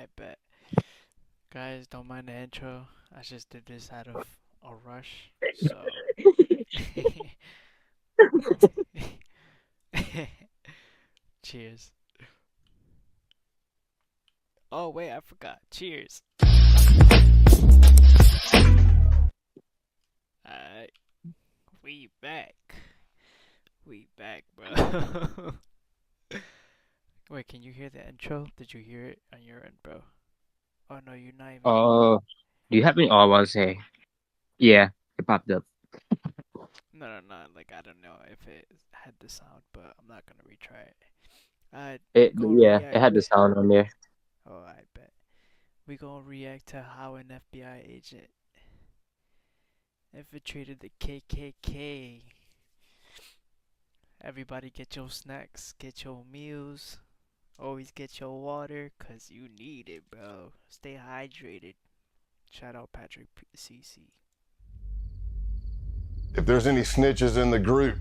I bet. Guys, don't mind the intro. I just did this out of a rush. So. Cheers. Oh, wait, I forgot. Cheers. Alright. We back. We back, bro. Wait, can you hear the intro? Did you hear it on your end, bro? Oh, no, you're not even. Do you have any? Oh, I want to say, yeah, it popped up. No. Like, I don't know if it had the sound, but I'm not gonna retry it. We gonna Yeah, it had the react. sound on there. Oh, I bet. We gonna react to how an FBI agent infiltrated the KKK. Everybody get your snacks, get your meals, always get your water, cause you need it, bro. Stay hydrated. Shout out Patrick CC. If there's any snitches in the group,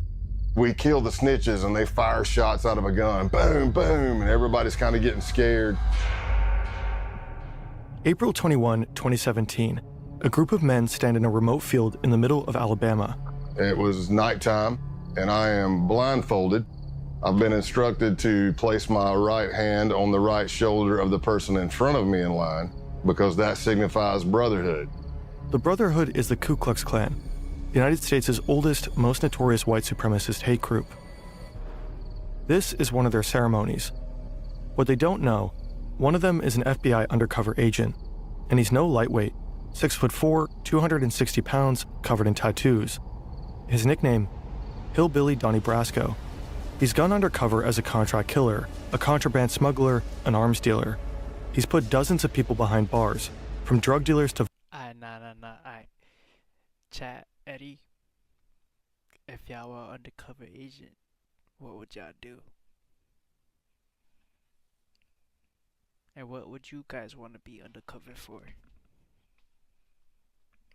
we kill the snitches and they fire shots out of a gun. Boom, boom, and everybody's kind of getting scared. April 21, 2017. A group of men stand in a remote field in the middle of Alabama. It was nighttime, and I am blindfolded. I've been instructed to place my right hand on the right shoulder of the person in front of me in line because that signifies brotherhood. The Brotherhood is the Ku Klux Klan, the United States' oldest, most notorious white supremacist hate group. This is one of their ceremonies. What they don't know, one of them is an FBI undercover agent, and he's no lightweight, 6'4", 260 pounds, covered in tattoos. His nickname, Hillbilly Donnie Brasco. He's gone undercover as a contract killer, a contraband smuggler, an arms dealer. He's put dozens of people behind bars, from drug dealers to... Nah. Chat, Eddie. If y'all were undercover agent, what would y'all do? And what would you guys want to be undercover for?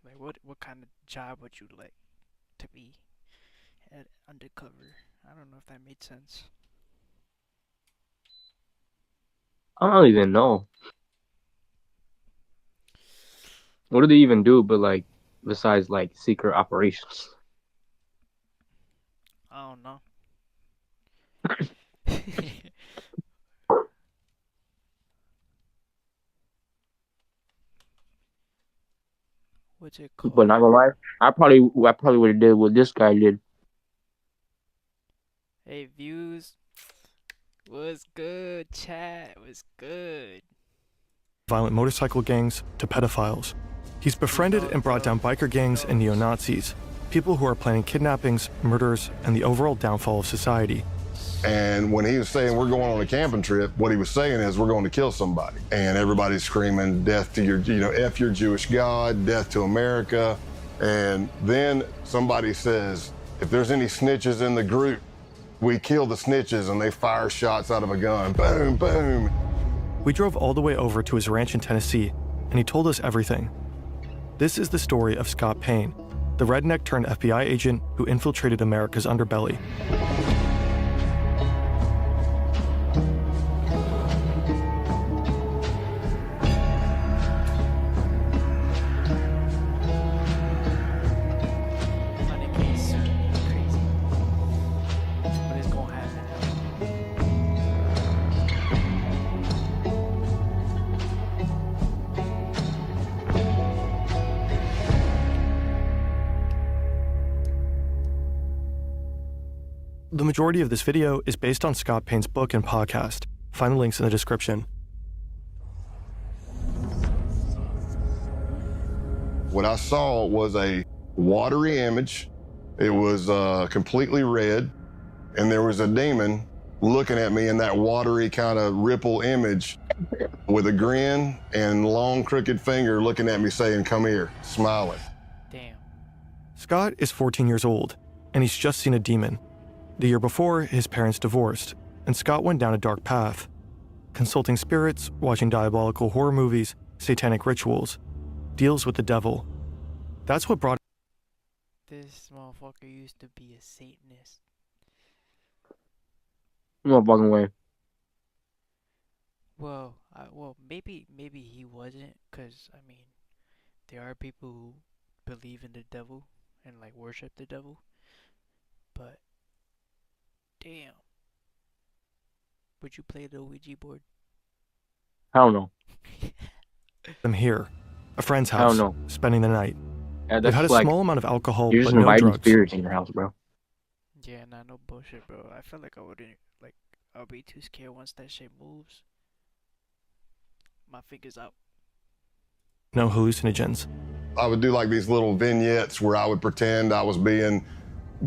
Like, what kind of job would you like to be at undercover? I don't know if that made sense. I don't even know. What do they even do? But like, besides like secret operations. I don't know. What's it But called? not gonna lie, I probably would have did what this guy did. Hey, views. What's good, chat? What's good? violent motorcycle gangs to pedophiles. He's befriended and brought down biker gangs and neo-Nazis, people who are planning kidnappings, murders, and the overall downfall of society. And when he was saying we're going on a camping trip, what he was saying is we're going to kill somebody. And everybody's screaming, death to your, F your Jewish God, death to America. And then somebody says, if there's any snitches in the group, we kill the snitches and they fire shots out of a gun. Boom, boom. We drove all the way over to his ranch in Tennessee, and he told us everything. This is the story of Scott Payne, the redneck turned FBI agent who infiltrated America's underbelly. The majority of this video is based on Scott Payne's book and podcast. Find the links in the description. What I saw was a watery image. It was completely red, and there was a demon looking at me in that watery kind of ripple image with a grin and long crooked finger looking at me saying, come here, smiling. Damn. Scott is 14 years old, and he's just seen a demon. The year before, his parents divorced, and Scott went down a dark path, consulting spirits, watching diabolical horror movies, satanic rituals, deals with the devil. That's what brought... This motherfucker used to be a Satanist. No fucking way. Well, maybe he wasn't, 'cause I mean, there are people who believe in the devil and like worship the devil, but damn, would you play the Ouija board? I don't know. I'm here, a friend's I don't house, know. spending the night. Yeah, They've had a that's like small amount of alcohol, you're but just no inviting drugs. spirits in your house, bro. Yeah, nah, no bullshit, bro. I feel like I wouldn't like. I'll be too scared once that shit moves. My fingers out. No hallucinogens. I would do like these little vignettes where I would pretend I was being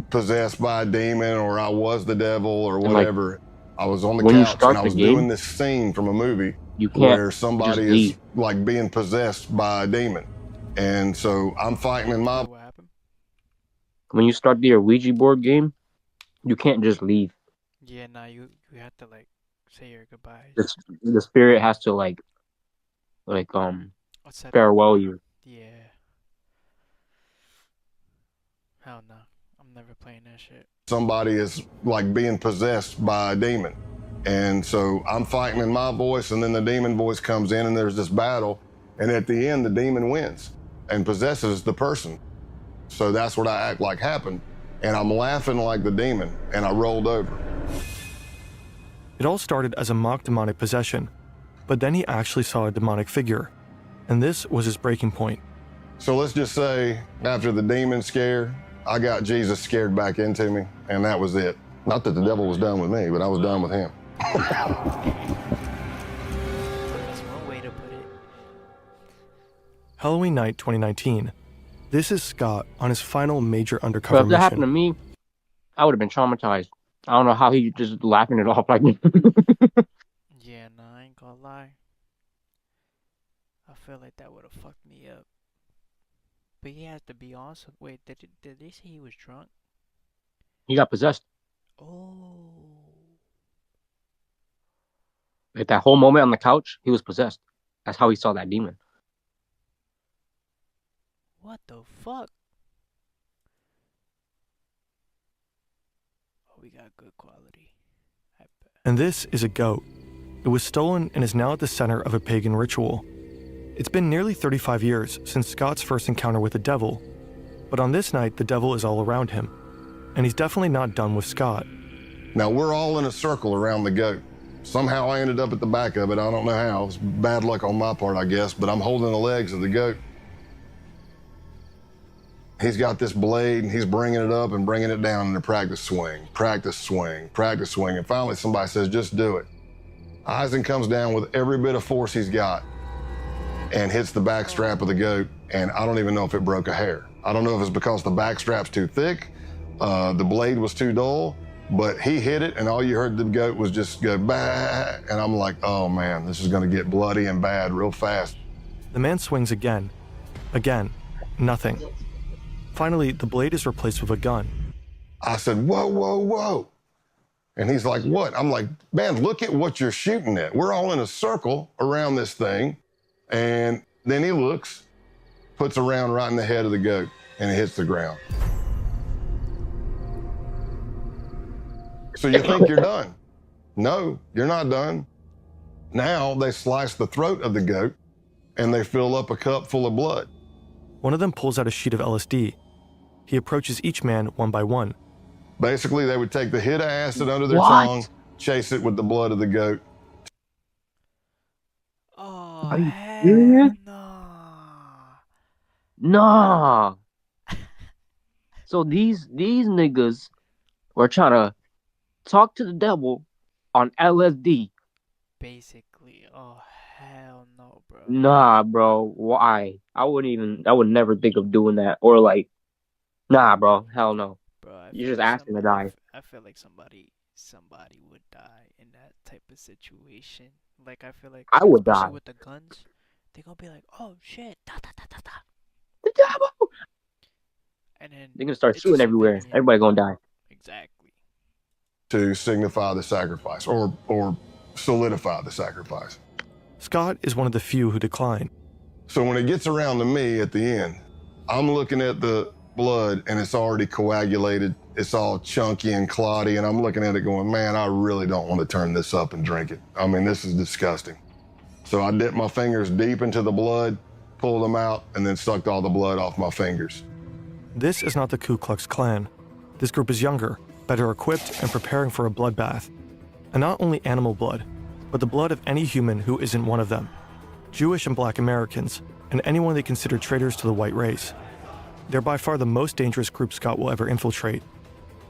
possessed by a demon or I was the devil or And, like, whatever. I was on the when you couch start and I the was game, doing this scene from a movie you can't where just somebody is leave. like being possessed by a demon. And so I'm fighting in my... What happened? When you start your Ouija board game, you can't just leave. Yeah, nah, you have to like say your goodbyes. The spirit has to like What's that? farewell you. Yeah. Hell no. I'm never playing that shit. Somebody is like being possessed by a demon. And so I'm fighting in my voice and then the demon voice comes in and there's this battle. And at the end, the demon wins and possesses the person. So that's what I act like happened. And I'm laughing like the demon and I rolled over. It all started as a mock demonic possession, but then he actually saw a demonic figure, and this was his breaking point. So let's just say after the demon scare, I got Jesus scared back into me, and that was it. Not that the devil was done with me, but I was done with him. That's one way to put it. Halloween night 2019. This is Scott on his final major But undercover if that happened to mission. me, I would have been traumatized. I don't know how he just laughing it off like Yeah, nah, I ain't gonna lie. I feel like that would have fucked me up. But he has to be awesome. Wait, did they say he was drunk? he got possessed. Oh. Like that whole moment on the couch, he was possessed. That's how he saw that demon. What the fuck? Oh, we got good quality. I bet. And this is a goat. It was stolen and is now at the center of a pagan ritual. It's been nearly 35 years since Scott's first encounter with the devil, but on this night, the devil is all around him, and he's definitely not done with Scott. Now we're all in a circle around the goat. Somehow I ended up at the back of it. I don't know how. It's bad luck on my part, I guess, but I'm holding the legs of the goat. He's got this blade and he's bringing it up and bringing it down in a practice swing, practice swing, practice swing. And finally somebody says, just do it. Eisen comes down with every bit of force he's got and hits the back strap of the goat. And I don't even know if it broke a hair. I don't know if it's because the back strap's too thick, the blade was too dull, but he hit it and all you heard the goat was just go bah. And I'm like, oh man, this is gonna get bloody and bad real fast. The man swings again. Again. Nothing. Finally, the blade is replaced with a gun. I said, whoa, whoa, whoa. And he's like, what? I'm like, man, look at what you're shooting at. We're all in a circle around this thing. And then he looks, puts a round right in the head of the goat, and it hits the ground. So you think you're done. No, you're not done. Now they slice the throat of the goat, and they fill up a cup full of blood. One of them pulls out a sheet of LSD. He approaches each man one by one. Basically, they would take the hit of acid under their What? tongue, chase it with the blood of the goat. Oh, Are you hell serious? nah. Nah. So these niggas were trying to talk to the devil on LSD. Basically, oh hell no, bro. Nah, bro. Why? I would never think of doing that. Or like, nah, bro. Hell no. Bro, I You're feel just like asking to die. I feel like somebody would die in that type of situation. Like I feel like I would especially die. with the guns, they're gonna be like, "Oh shit, da da da da da," The devil. and then They're gonna start it's shooting just everywhere. opinion. Everybody gonna die. Exactly. To signify the sacrifice or solidify the sacrifice. Scott is one of the few who decline. So when it gets around to me at the end, I'm looking at the blood and it's already coagulated. It's all chunky and clotty, and I'm looking at it going, man, I really don't want to turn this up and drink it. I mean, this is disgusting. So I dipped my fingers deep into the blood, pulled them out, and then sucked all the blood off my fingers. This is not the Ku Klux Klan. This group is younger, better equipped, and preparing for a bloodbath. And not only animal blood, but the blood of any human who isn't one of them. Jewish and Black Americans, and anyone they consider traitors to the white race. They're by far the most dangerous group Scott will ever infiltrate.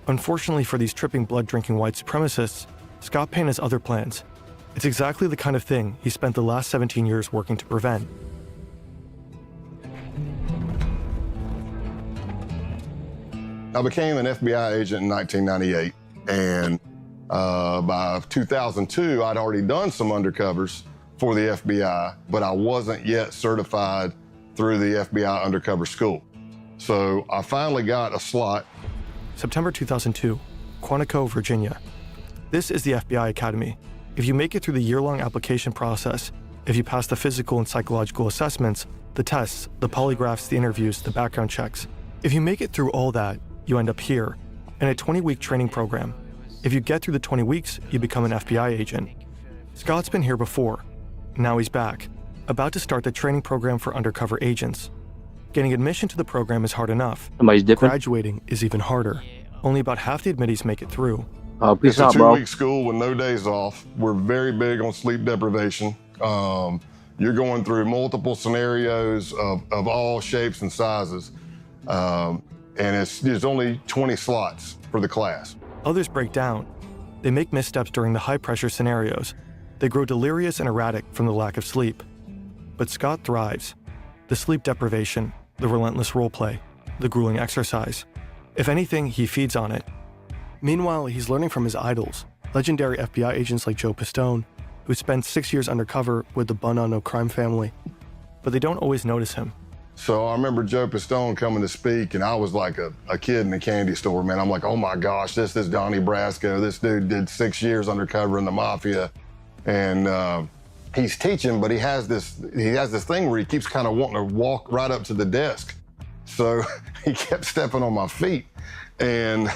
Unfortunately for these tripping blood-drinking white supremacists, Scott Payne has other plans. It's exactly the kind of thing he spent the last 17 years working to prevent. I became an FBI agent in 1998, and by 2002, I'd already done some undercovers for the FBI, but I wasn't yet certified through the FBI undercover school. So I finally got a slot. September 2002, Quantico, Virginia. This is the FBI Academy. If you make it through the year-long application process, if you pass the physical and psychological assessments, the tests, the polygraphs, the interviews, the background checks, if you make it through all that, you end up here, in a 20-week training program. If you get through the 20 weeks, you become an FBI agent. Scott's been here before. Now he's back, about to start the training program for undercover agents. Getting admission to the program is hard enough. Somebody's dipping. Graduating is even harder. Only about half the admittees make it through. Oh, peace It's a out, bro. 2-week school with no days off. We're very big on sleep deprivation. You're going through multiple scenarios of all shapes and sizes. And there's only 20 slots for the class. Others break down. They make missteps during the high-pressure scenarios. They grow delirious and erratic from the lack of sleep. But Scott thrives. The sleep deprivation, the relentless roleplay, the grueling exercise. If anything, he feeds on it. Meanwhile, he's learning from his idols, legendary FBI agents like Joe Pistone, who spent 6 years undercover with the Bun-On-No Crime family. But they don't always notice him. So I remember Joe Pistone coming to speak, and I was like a kid in a candy store, man. I'm like, oh my gosh, this is Donnie Brasco. This dude did 6 years undercover in the mafia. And he's teaching, but he has this thing where he keeps kind of wanting to walk right up to the desk. So he kept stepping on my feet. And,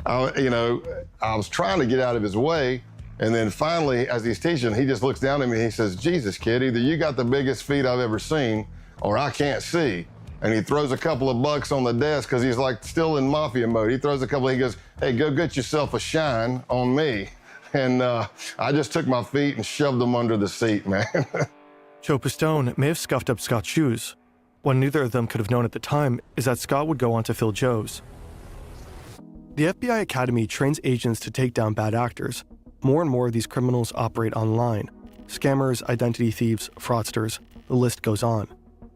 I was trying to get out of his way. And then finally, as he's teaching, he just looks down at me and he says, Jesus, kid, either you got the biggest feet I've ever seen or I can't see. And he throws a couple of bucks on the desk because he's like still in mafia mode. He throws a couple, he goes, hey, go get yourself a shine on me. And I just took my feet and shoved them under the seat, man. Joe Pistone may have scuffed up Scott's shoes. What neither of them could have known at the time is that Scott would go on to fill Joe's. The FBI Academy trains agents to take down bad actors. More and more of these criminals operate online. Scammers, identity thieves, fraudsters, the list goes on.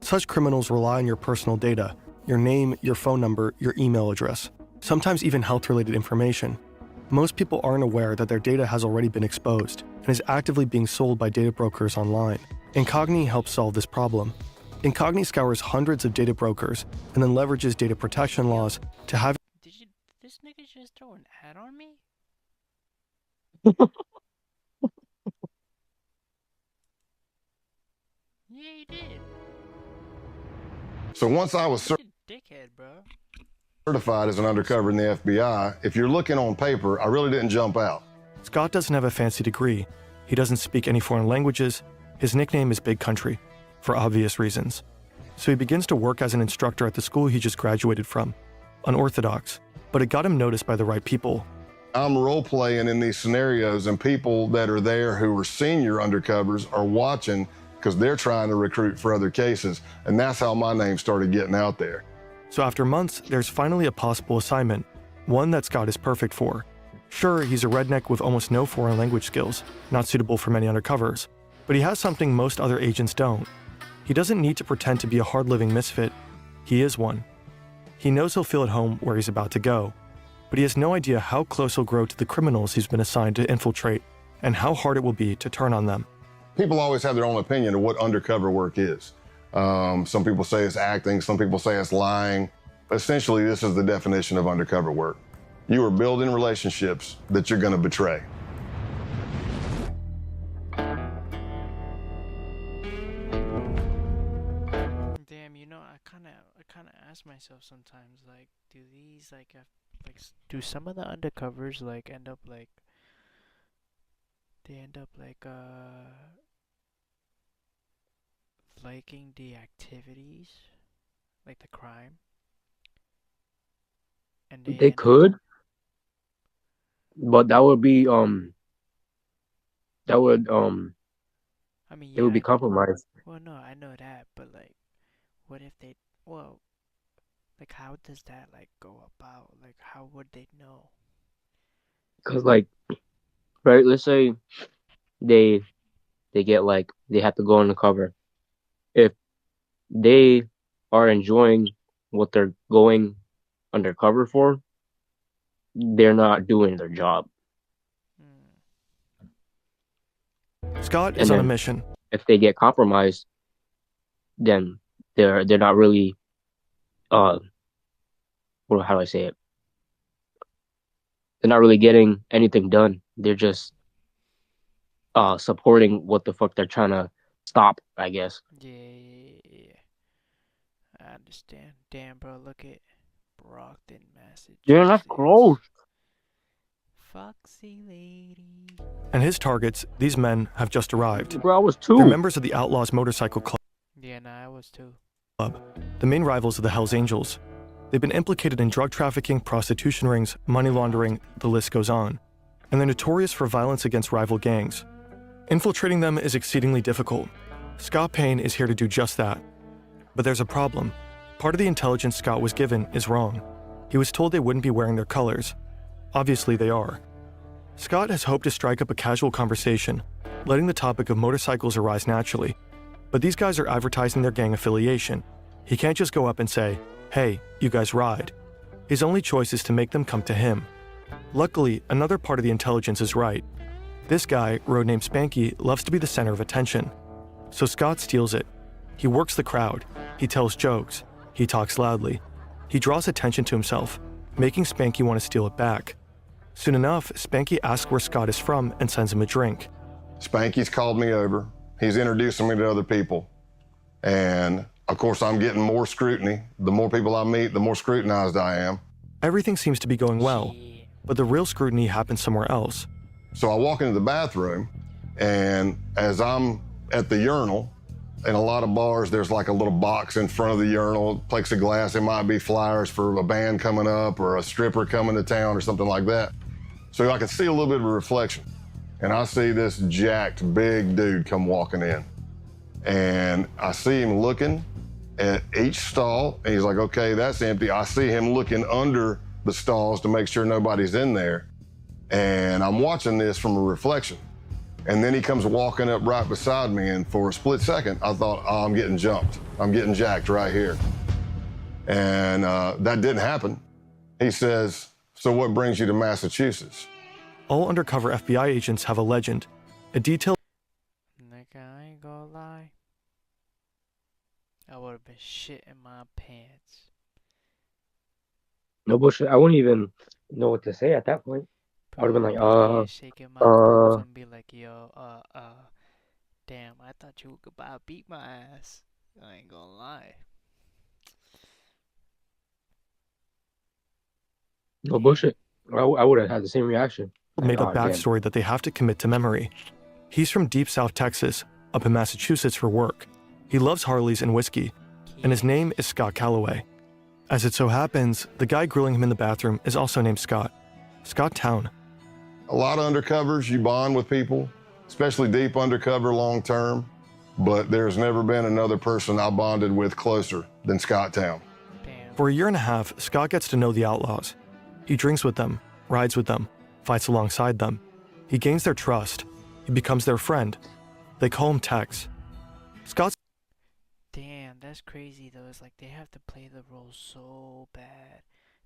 Such criminals rely on your personal data, your name, your phone number, your email address, sometimes even health-related information. Most people aren't aware that their data has already been exposed and is actively being sold by data brokers online. Incogni helps solve this problem. Incogni scours hundreds of data brokers and then leverages data protection laws to have Did this nigga just throw an ad on me? Yeah, he did. So once I was Such a dickhead, bro. certified as an undercover in the FBI, if you're looking on paper, I really didn't jump out. Scott doesn't have a fancy degree. He doesn't speak any foreign languages. His nickname is Big Country, for obvious reasons. So he begins to work as an instructor at the school he just graduated from. Unorthodox, but it got him noticed by the right people. I'm role-playing in these scenarios, and people that are there who are senior undercovers are watching because they're trying to recruit for other cases, and that's how my name started getting out there. So after months, there's finally a possible assignment, one that Scott is perfect for. Sure, he's a redneck with almost no foreign language skills, not suitable for many undercovers, but he has something most other agents don't. He doesn't need to pretend to be a hard-living misfit. He is one. He knows he'll feel at home where he's about to go, but he has no idea how close he'll grow to the criminals he's been assigned to infiltrate and how hard it will be to turn on them. People always have their own opinion of what undercover work is. Some people say it's acting, some people say it's lying. Essentially, this is the definition of undercover work. You are building relationships that you're going to betray. Damn, I kind of ask myself sometimes, like, do these do some of the undercovers end up liking the activities, like the crime, and they They end up. could, but that would I mean, they yeah, would be compromised. well, no, I know that, but like, what if they? Well, like, how does that like go about? Like, how would they know? Cause like, right, let's say they they get like they have to go undercover. If they are enjoying what they're going undercover for, they're not doing their job. Hmm. Scott is And on a then mission. if they get compromised, then they're not really uh how do I say it? They're not really getting anything done. They're just supporting what the fuck they're trying to stop, I guess. Yeah. I understand. Damn, bro, look at Brockton, Yeah, that's gross. Massachusetts. Foxy lady. And his targets, these men, have just arrived. Bro, I was They're two. members of the Outlaws Motorcycle Club, Yeah, nah, I was too. the main rivals of the Hells Angels. They've been implicated in drug trafficking, prostitution rings, money laundering, the list goes on. And they're notorious for violence against rival gangs. Infiltrating them is exceedingly difficult. Scott Payne is here to do just that. But there's a problem. Part of the intelligence Scott was given is wrong. He was told they wouldn't be wearing their colors. Obviously they are. Scott has hoped to strike up a casual conversation, letting the topic of motorcycles arise naturally. But these guys are advertising their gang affiliation. He can't just go up and say, "Hey, you guys ride." His only choice is to make them come to him. Luckily, another part of the intelligence is right. This guy, road named Spanky, loves to be the center of attention. So Scott steals it. He works the crowd. He tells jokes. He talks loudly. He draws attention to himself, making Spanky want to steal it back. Soon enough, Spanky asks where Scott is from and sends him a drink. Spanky's called me over. He's introducing me to other people. And of course, I'm getting more scrutiny. The more people I meet, the more scrutinized I am. Everything seems to be going well, Yeah. but the real scrutiny happens somewhere else. So I walk into the bathroom, and as I'm at the urinal, in a lot of bars, there's like a little box in front of the urinal, plexiglass. It might be flyers for a band coming up or a stripper coming to town or something like that. So I can see a little bit of a reflection. And I see this jacked, big dude come walking in. And I see him looking at each stall, and he's like, okay, that's empty. I see him looking under the stalls to make sure nobody's in there. And I'm watching this from a reflection. And then he comes walking up right beside me, and for a split second, I thought, oh, I'm getting jumped. I'm getting jacked right here. And that didn't happen. He says, so what brings you to Massachusetts? All undercover FBI agents have a legend, a detailed Nigga, I ain't gonna lie. I would've been shitting my pants. No bullshit. I wouldn't even know what to say at that point. I would've been like, Probably shaking my balls and be like, yo, damn, I thought you were about to beat my ass. I ain't gonna lie. no bullshit. I would have had the same reaction. made up Oh, damn. backstory that they have to commit to memory. He's from deep South Texas, up in Massachusetts for work. He loves Harleys and whiskey, and his name is Scott Calloway. As it so happens, the guy grilling him in the bathroom is also named Scott. Scott Town. A lot of undercovers, you bond with people, especially deep undercover long term, but there's never been another person I bonded with closer than Scott Town. Damn. For a year and a half, Scott gets to know the outlaws. He drinks with them, rides with them, fights alongside them. He gains their trust. He becomes their friend. They call him Tex. Scott's Damn, that's crazy though. It's like they have to play the role so bad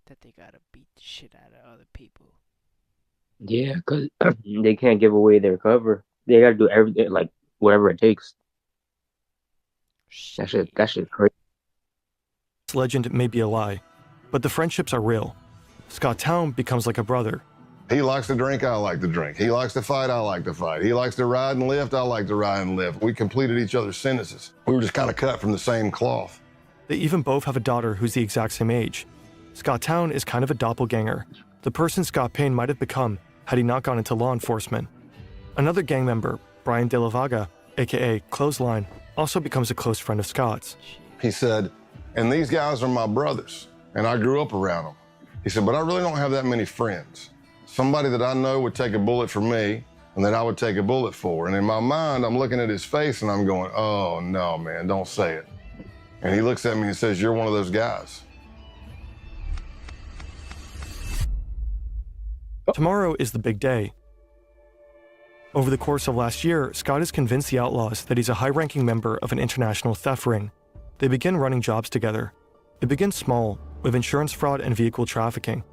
that they gotta beat the shit out of other people. Yeah, because they can't give away their cover. They gotta do everything, like whatever it takes. That shit crazy. legend may be a lie, but the friendships are real. Scott Town becomes like a brother. He likes to drink, I like to drink. He likes to fight, I like to fight. He likes to ride and lift, I like to ride and lift. We completed each other's sentences. We were just kind of cut from the same cloth. They even both have a daughter who's the exact same age. Scott Town is kind of a doppelganger, the person Scott Payne might have become had he not gone into law enforcement. Another gang member, Brian De La Vaga, aka Clothesline, also becomes a close friend of Scott's. He said, and these guys are my brothers, and I grew up around them. He said, but I really don't have that many friends. Somebody that I know would take a bullet for me and that I would take a bullet for. And in my mind, I'm looking at his face and I'm going, oh, no, man, don't say it. And he looks at me and says, you're one of those guys. Tomorrow is the big day. Over the course of last year, Scott has convinced the outlaws that he's a high-ranking member of an international theft ring. They begin running jobs together. It begins small, with insurance fraud and vehicle trafficking.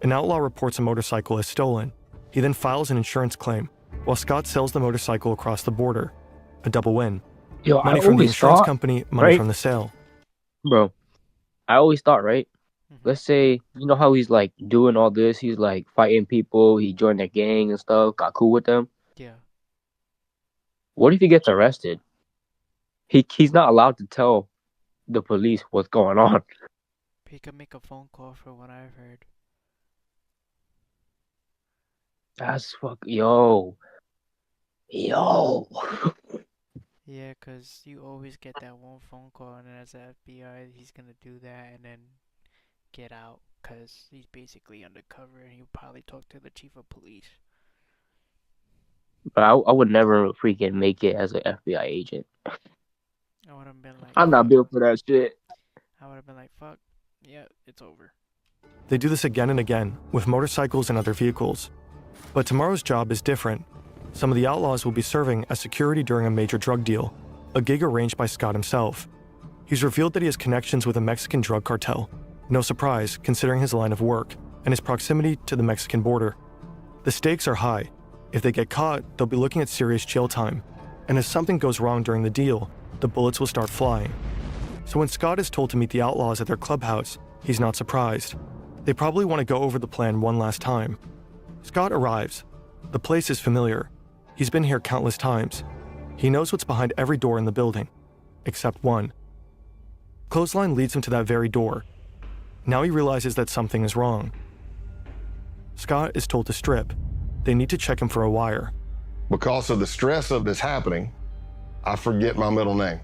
An outlaw reports a motorcycle as stolen. He then files an insurance claim, while Scott sells the motorcycle across the border. A double win. Yo, Money I from the always insurance thought, company, money right? from the sale. Bro, I always thought, right? Mhm. Let's say, you know how he's like doing all this? He's like fighting people. He joined their gang and stuff, got cool with them. Yeah. What if he gets arrested? He's not allowed to tell the police what's going on. He could make a phone call for what I've heard. That's yo. Yeah, 'cause you always get that one phone call, and as the FBI, he's gonna do that and then get out, 'cause he's basically undercover, and he'll probably talk to the chief of police. But I would never freaking make it as an FBI agent. I would have been like, I'm not fuck. built for that shit. I would have been like, fuck. Yeah, it's over. They do this again and again, with motorcycles and other vehicles. But tomorrow's job is different. Some of the outlaws will be serving as security during a major drug deal, a gig arranged by Scott himself. He's revealed that he has connections with a Mexican drug cartel. No surprise, considering his line of work and his proximity to the Mexican border. The stakes are high. If they get caught, they'll be looking at serious jail time. And if something goes wrong during the deal, the bullets will start flying. So when Scott is told to meet the outlaws at their clubhouse, he's not surprised. They probably want to go over the plan one last time. Scott arrives. The place is familiar. He's been here countless times. He knows what's behind every door in the building, except one. Clothesline leads him to that very door. Now he realizes that something is wrong. Scott is told to strip. They need to check him for a wire. Because of the stress of this happening, I forget my middle name.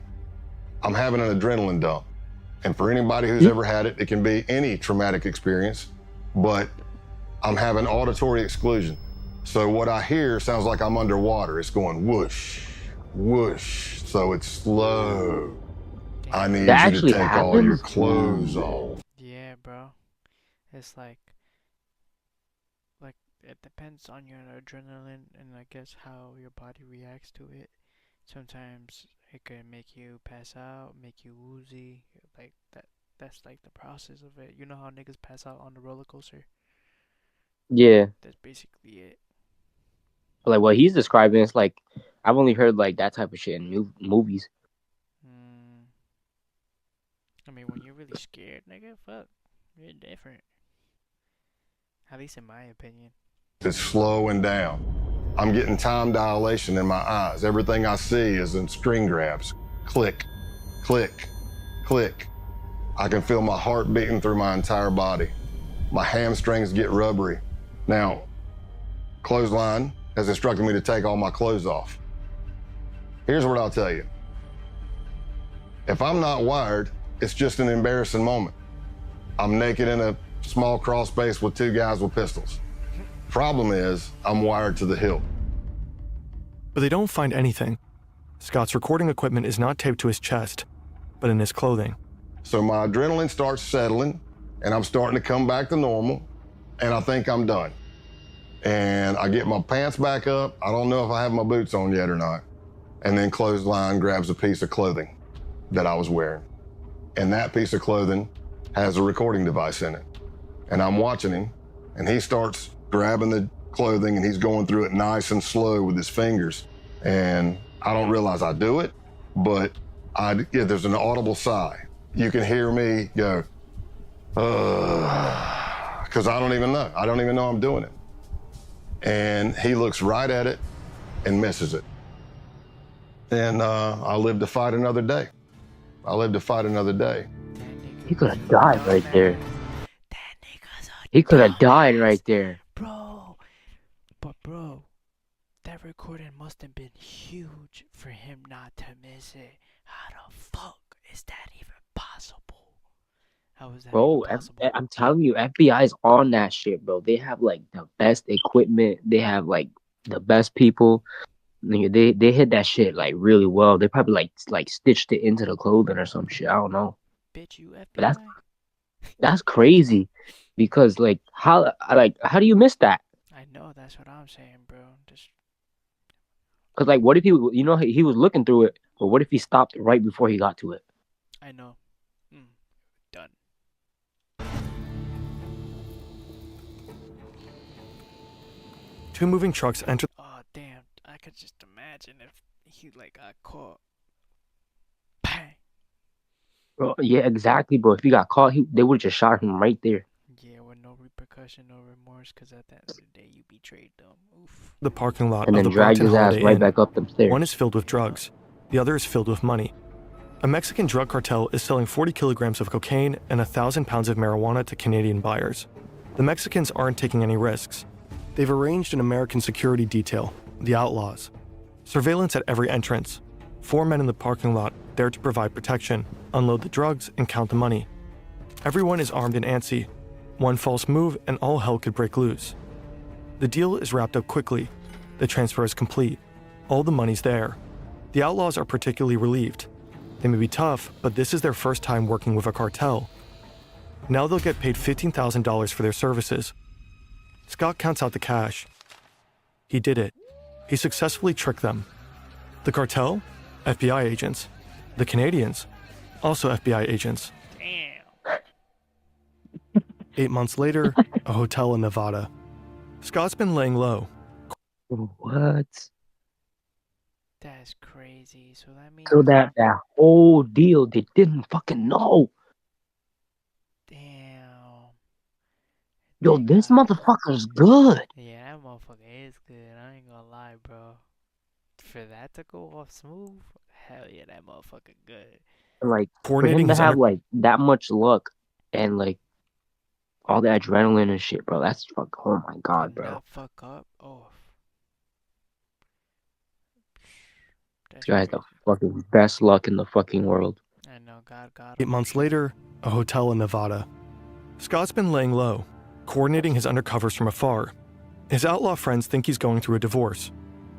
I'm having an adrenaline dump. And for anybody who's ever had it, it can be any traumatic experience, but I'm having auditory exclusion. So what I hear sounds like I'm underwater. It's going whoosh, whoosh. So it's slow. I need That you to actually take all your happens? clothes off. Yeah, bro. It's like it depends on your adrenaline and I guess how your body reacts to it. Sometimes it can make you pass out, make you woozy, like that. That's like the process of it. You know how niggas pass out on the roller coaster? Yeah. That's basically it. But like what he's describing, it's like I've only heard like that type of shit in movies. I mean, when you're really scared, nigga, fuck, you're different. At least in my opinion. It's slowing down. I'm getting time dilation in my eyes. Everything I see is in string grabs. Click, click, click. I can feel my heart beating through my entire body. My hamstrings get rubbery. Now, Clothesline has instructed me to take all my clothes off. Here's what I'll tell you. If I'm not wired, it's just an embarrassing moment. I'm naked in a small crawl space with two guys with pistols. Problem is, I'm wired to the hilt. But they don't find anything. Scott's recording equipment is not taped to his chest, but in his clothing. So my adrenaline starts settling, and I'm starting to come back to normal, and I think I'm done. And I get my pants back up. I don't know if I have my boots on yet or not. And then Clothesline grabs a piece of clothing that I was wearing. And that piece of clothing has a recording device in it. And I'm watching him, and he starts grabbing the clothing, and he's going through it nice and slow with his fingers. And I don't realize I do it, but there's an audible sigh. You can hear me go, because I don't even know. I don't even know I'm doing it. And he looks right at it and misses it. And I live to fight another day. I live to fight another day. He could have died right there. That nigga's a He could have died dumbass, right there. bro. But bro, that recording must have been huge for him not to miss it. How the fuck is that even possible? How is that even Bro, possible? I'm telling you, FBI is on that shit, bro. They have like the best equipment. They have like the best people. Nigga, they hit that shit like really well. They probably like stitched it into the clothing or some shit. I don't know. Bitch, you But FBI? that's crazy because how do you miss that? I know, that's what I'm saying, bro. Just, Because like what if he was looking through it, but what if he stopped right before he got to it? I know. Done. Two moving trucks enter. Oh, damn. I could just imagine if he, like, got caught. Bang! Bro, yeah, exactly, bro. If he got caught, they would have just shot him right there. Yeah, with no repercussion, no remorse, because at the end of the day, you betrayed them. Oof. The parking lot And of then the dragged Brockton his ass Holiday right Inn. back up them stairs. One is filled with drugs, the other is filled with money. A Mexican drug cartel is selling 40 kilograms of cocaine and 1,000 pounds of marijuana to Canadian buyers. The Mexicans aren't taking any risks. They've arranged an American security detail, the Outlaws. Surveillance at every entrance. 4 men in the parking lot there to provide protection, unload the drugs, and count the money. Everyone is armed and antsy. One false move and all hell could break loose. The deal is wrapped up quickly. The transfer is complete. All the money's there. The Outlaws are particularly relieved. They may be tough, but this is their first time working with a cartel. Now they'll get paid $15,000 for their services. Scott counts out the cash. He did it. He successfully tricked them. The cartel? FBI agents. The Canadians? Also FBI agents. Damn. 8 months later, a hotel in Nevada. Scott's been laying low. What? That's crazy. So that means. So that whole deal, they didn't fucking know. Damn. Yo, They this got- motherfucker's good. Yeah, that motherfucker is good. I ain't gonna lie, bro. For that to go off smooth, hell yeah, that motherfucker good. Like for Coordinating him to his have like that much luck and like all the adrenaline and shit, bro. That's oh my god, And bro. not fuck up. Oh. This That's guy has crazy. the fucking best luck in the fucking world. I know, God got 8 him. months later, a hotel in Nevada. Scott's been laying low, coordinating his undercovers from afar. His outlaw friends think he's going through a divorce.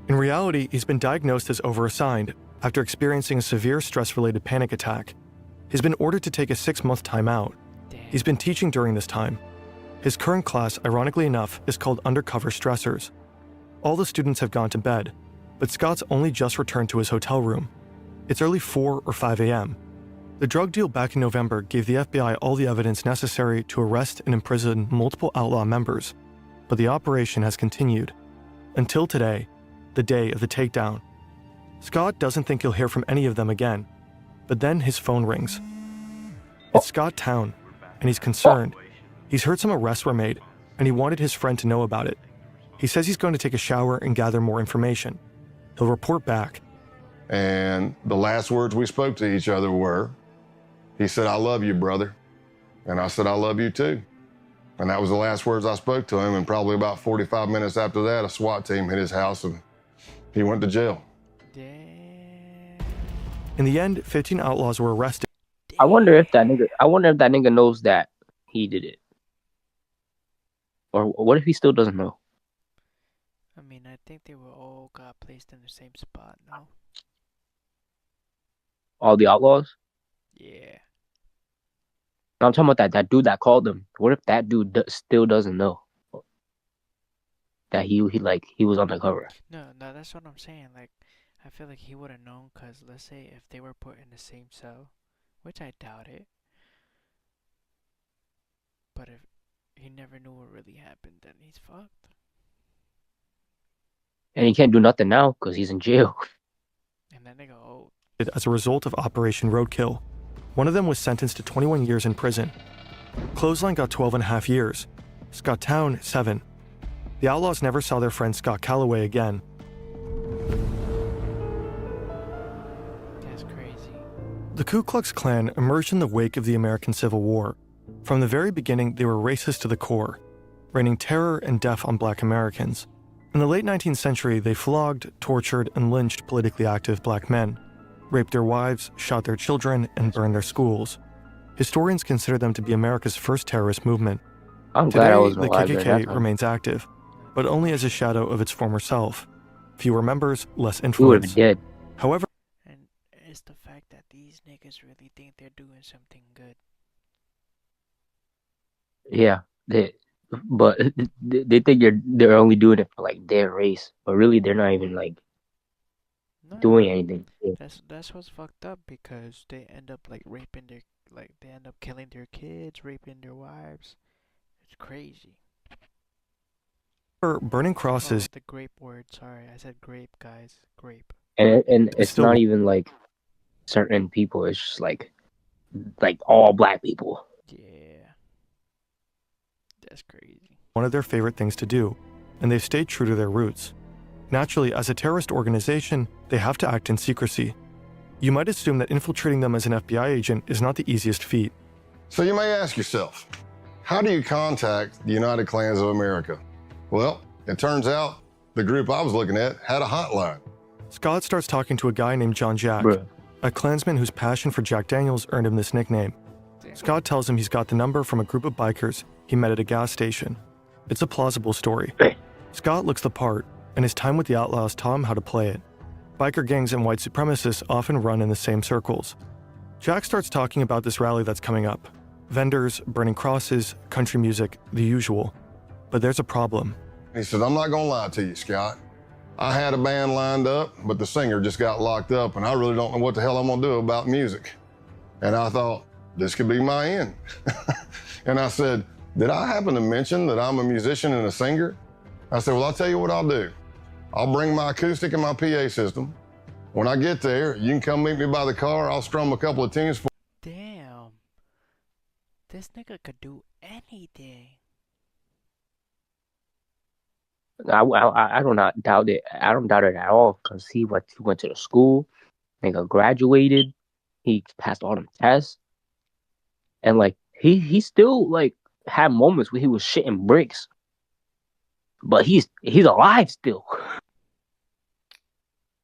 In reality, he's been diagnosed as overassigned after experiencing a severe stress-related panic attack. He's been ordered to take a 6-month timeout. Damn. He's been teaching during this time. His current class, ironically enough, is called Undercover Stressors. All the students have gone to bed, but Scott's only just returned to his hotel room. It's early 4 or 5 a.m. The drug deal back in November gave the FBI all the evidence necessary to arrest and imprison multiple outlaw members, but the operation has continued. Until today, the day of the takedown. Scott doesn't think he'll hear from any of them again, but then his phone rings. It's Scott Town, and he's concerned. He's heard some arrests were made, and he wanted his friend to know about it. He says he's going to take a shower and gather more information. He'll report back. And the last words we spoke to each other were, he said, "I love you, brother." And I said, "I love you too." And that was the last words I spoke to him. And probably about 45 minutes after that, a SWAT team hit his house and he went to jail. Damn. In the end, 15 outlaws were arrested. I wonder if that nigga knows that he did it. Or what if he still doesn't know? I mean, I think they were all got placed in the same spot, no? All the outlaws? Yeah. No, I'm talking about that dude that called him. What if that dude still doesn't know that he was undercover? No, that's what I'm saying. Like, I feel like he would have known, because let's say if they were put in the same cell, which I doubt it, but if he never knew what really happened, then he's fucked. And he can't do nothing now because he's in jail. And that nigga old. As a result of Operation Roadkill. One of them was sentenced to 21 years in prison. Clothesline got 12 and a half years. Scott Town, 7. The outlaws never saw their friend Scott Calloway again. That's crazy. The Ku Klux Klan emerged in the wake of the American Civil War. From the very beginning, they were racist to the core, raining terror and death on black Americans. In the late 19th century, they flogged, tortured, and lynched politically active black men. raped their wives, shot their children, and burned their schools. Historians consider them to be America's first terrorist movement. I'm glad I Today, wasn't the alive during that KKK time. remains active, but only as a shadow of its former self. Fewer members, less We would have influence. been dead. However, And it's the fact that these niggas really think they're doing something good. Yeah, but they think they're only doing it for like their race, but really they're not even like No, doing anything. that's what's fucked up because they end up like raping their they end up killing their kids, raping their wives. It's crazy. burning Oh, crosses the grape word. Sorry, I said grape, guys. Grape. And is it's still not even like certain people. It's just like all black people. Yeah. That's crazy. one of their favorite things to do, and they've stayed true to their roots. Naturally, as a terrorist organization, they have to act in secrecy. You might assume that infiltrating them as an FBI agent is not the easiest feat. So you may ask yourself, how do you contact the United Klans of America? Well, it turns out the group I was looking at had a hotline. Scott starts talking to a guy named John Jack, Bruh. a Klansman whose passion for Jack Daniels earned him this nickname. Damn. Scott tells him he's got the number from a group of bikers he met at a gas station. It's a plausible story. Scott looks the part, and his time with the outlaws taught him how to play it. Biker gangs and white supremacists often run in the same circles. Jack starts talking about this rally that's coming up. Vendors, burning crosses, country music, the usual. But there's a problem. He said, I'm not gonna lie to you, Scott. I had a band lined up, but the singer just got locked up and I really don't know what the hell I'm gonna do about music. And I thought, this could be my end. And I said, did I happen to mention that I'm a musician and a singer? I said, well, I'll tell you what I'll do. I'll bring my acoustic and my PA system. When I get there, you can come meet me by the car. I'll strum a couple of tunes for Damn. This nigga could do anything. I do not doubt it. I don't doubt it at all because he went to the school, nigga graduated, he passed all them tests, and like he still like had moments where he was shitting bricks, but he's alive still.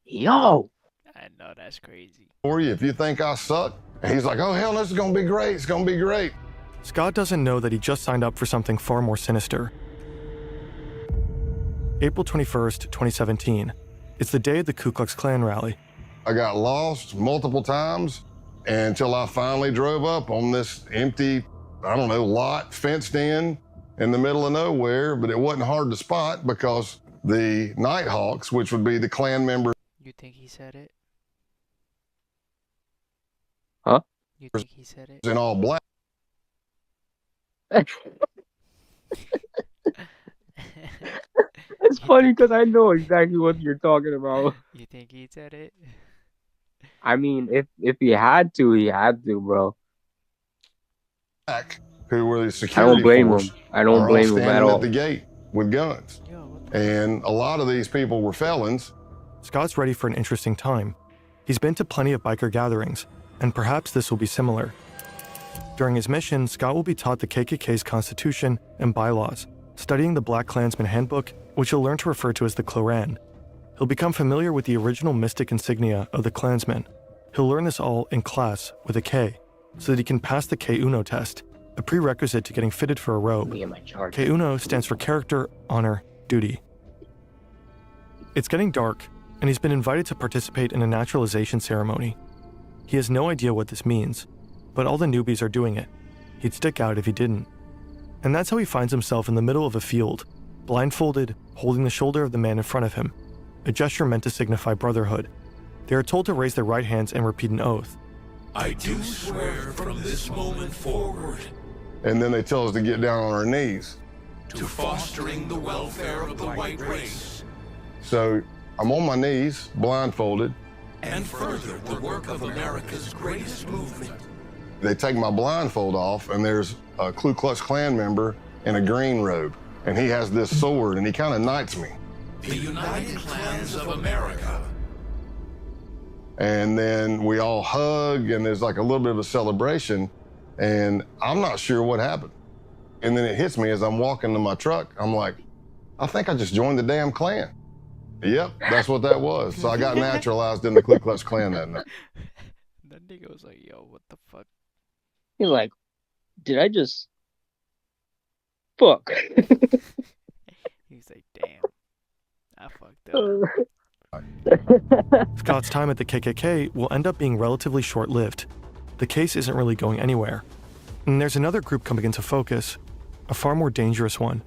Yo, I know that's crazy. you if you think I suck. And he's like, oh, hell, this is gonna be great. It's gonna be great. Scott doesn't know that he just signed up for something far more sinister. April 21st, 2017. It's the day of the Ku Klux Klan rally. I got lost multiple times until I finally drove up on this empty, I don't know, lot fenced in the middle of nowhere, but it wasn't hard to spot because the Nighthawks, which would be the Klan members You think he said it? Huh? You think he said it? in all black, it's funny because I know exactly what you're talking about. You think he said it? I mean, if he had to, bro. who were the I security don't blame force, him. I don't are all blame him standing at all. at the gate with guns. Yo, what the And a lot of these people were felons. Scott's ready for an interesting time. He's been to plenty of biker gatherings, and perhaps this will be similar. During his mission, Scott will be taught the KKK's constitution and bylaws, studying the Black Klansman Handbook, which he'll learn to refer to as the Kloran. He'll become familiar with the original mystic insignia of the Klansmen. He'll learn this all in class with a K, so that he can pass the K-Uno test, a prerequisite to getting fitted for a robe. Me and my charge. K-Uno stands for character, honor, duty. It's getting dark, and he's been invited to participate in a naturalization ceremony. He has no idea what this means, but all the newbies are doing it. He'd stick out if he didn't. And that's how he finds himself in the middle of a field, blindfolded, holding the shoulder of the man in front of him, a gesture meant to signify brotherhood. They are told to raise their right hands and repeat an oath. I do swear from this moment forward And then they tell us to get down on our knees. to fostering the welfare of the white race So I'm on my knees, blindfolded. and further the work of America's greatest movement. They take my blindfold off, and there's a Ku Klux Klan member in a green robe. And he has this sword, and he kind of knights me. The United Klans of America. And then we all hug, and there's like a little bit of a celebration. And I'm not sure what happened. And then it hits me as I'm walking to my truck. I'm like, I think I just joined the damn Klan. Yep, that's what that was. So I got naturalized in the Ku Klux Klan that night. That nigga was like, yo, what the fuck? He's like, did I just fuck? He's like, damn, I fucked up. Scott's time at the KKK will end up being relatively short-lived. The case isn't really going anywhere. And there's another group coming into focus, a far more dangerous one.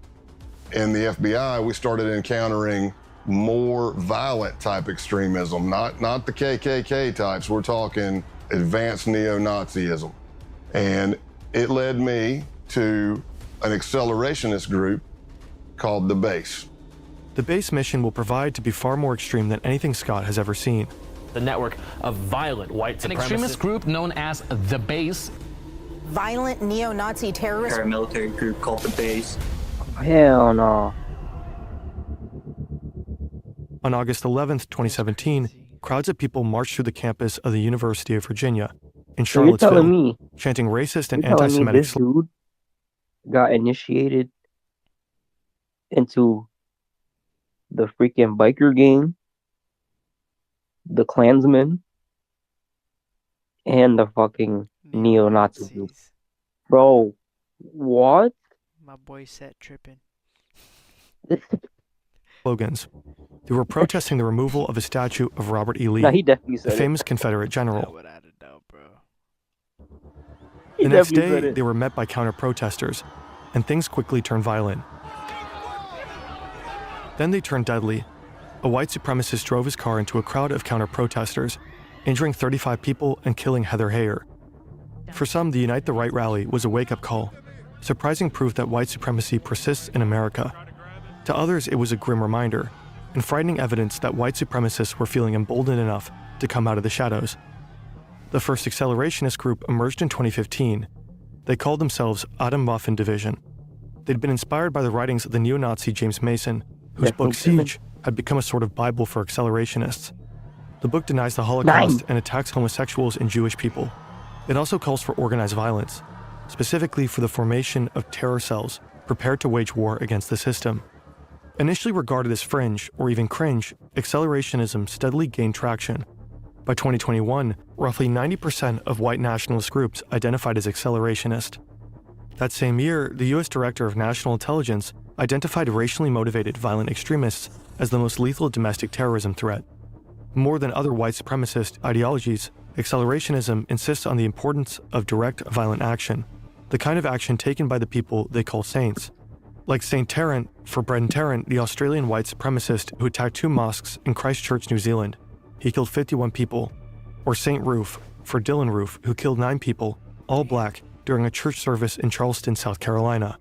In the FBI, we started encountering more violent type extremism, not the KKK types. We're talking advanced neo-Nazism. And it led me to an accelerationist group called the Base. The base mission will provide to be far more extreme than anything Scott has ever seen. The network of violent white supremacists. An extremist group known as The Base. Violent neo-Nazi terrorist. Paramilitary group called The Base. Hell no. On August 11th, 2017, crowds of people marched through the campus of the University of Virginia in So you're telling Charlottesville, me, chanting racist and you're telling me anti-Semitic this dude got initiated into the freaking biker gang, the Klansmen, and the fucking neo-Nazi group. Neo-Nazis. Bro, what? My boy set tripping. slogans. They were protesting the removal of a statue of Robert E. Lee, Nah, he definitely the said famous Confederate That general. without a doubt, bro. it. The next definitely said day, it. they were met by counter-protesters, and things quickly turned violent. Then they turned deadly. A white supremacist drove his car into a crowd of counter-protesters, injuring 35 people and killing Heather Heyer. For some, the Unite the Right rally was a wake-up call, surprising proof that white supremacy persists in America. To others, it was a grim reminder, and frightening evidence that white supremacists were feeling emboldened enough to come out of the shadows. The first accelerationist group emerged in 2015. They called themselves Atomwaffen Division. They'd been inspired by the writings of the neo-Nazi James Mason, whose book Siege had become a sort of Bible for accelerationists. The book denies the Holocaust and attacks homosexuals and Jewish people. It also calls for organized violence, specifically for the formation of terror cells prepared to wage war against the system. Initially regarded as fringe or even cringe, accelerationism steadily gained traction. By 2021, roughly 90% of white nationalist groups identified as accelerationist. That same year, the US Director of National Intelligence identified racially motivated violent extremists as the most lethal domestic terrorism threat. More than other white supremacist ideologies, accelerationism insists on the importance of direct violent action, the kind of action taken by the people they call saints. Like St. Tarrant, for Brendan Tarrant, the Australian white supremacist who attacked 2 mosques in Christchurch, New Zealand. He killed 51 people. Or St. Roof, for Dylan Roof, who killed 9 people, all black, during a church service in Charleston, South Carolina.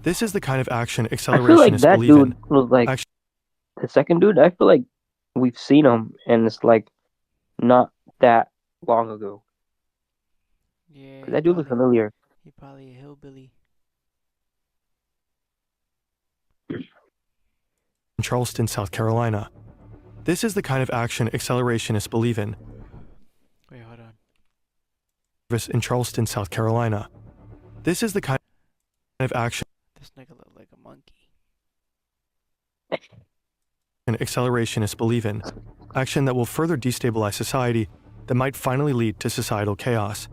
This is the kind of action I feel like accelerationists that believe in. dude was like Action- the second dude. I feel like we've seen him, and it's like not that long ago. Yeah. 'Cause that dude looks familiar. He probably a hillbilly. in Charleston, South Carolina. This is the kind of action accelerationists believe in. Wait, hold on. In Charleston, South Carolina. This is the kind of action This nigga look like a monkey. accelerationists believe in. Action that will further destabilize society, that might finally lead to societal chaos.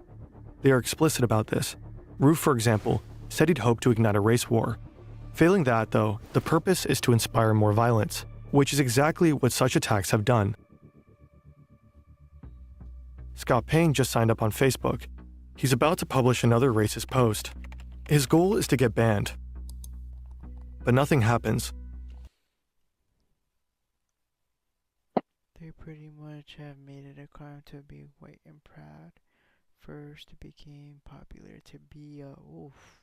They are explicit about this. Roof, for example, said he'd hoped to ignite a race war. Failing that, though, the purpose is to inspire more violence, which is exactly what such attacks have done. Scott Payne just signed up on Facebook. He's about to publish another racist post. His goal is to get banned. But nothing happens. They pretty much have made it a crime to be white and proud. First, it became popular to be a oof.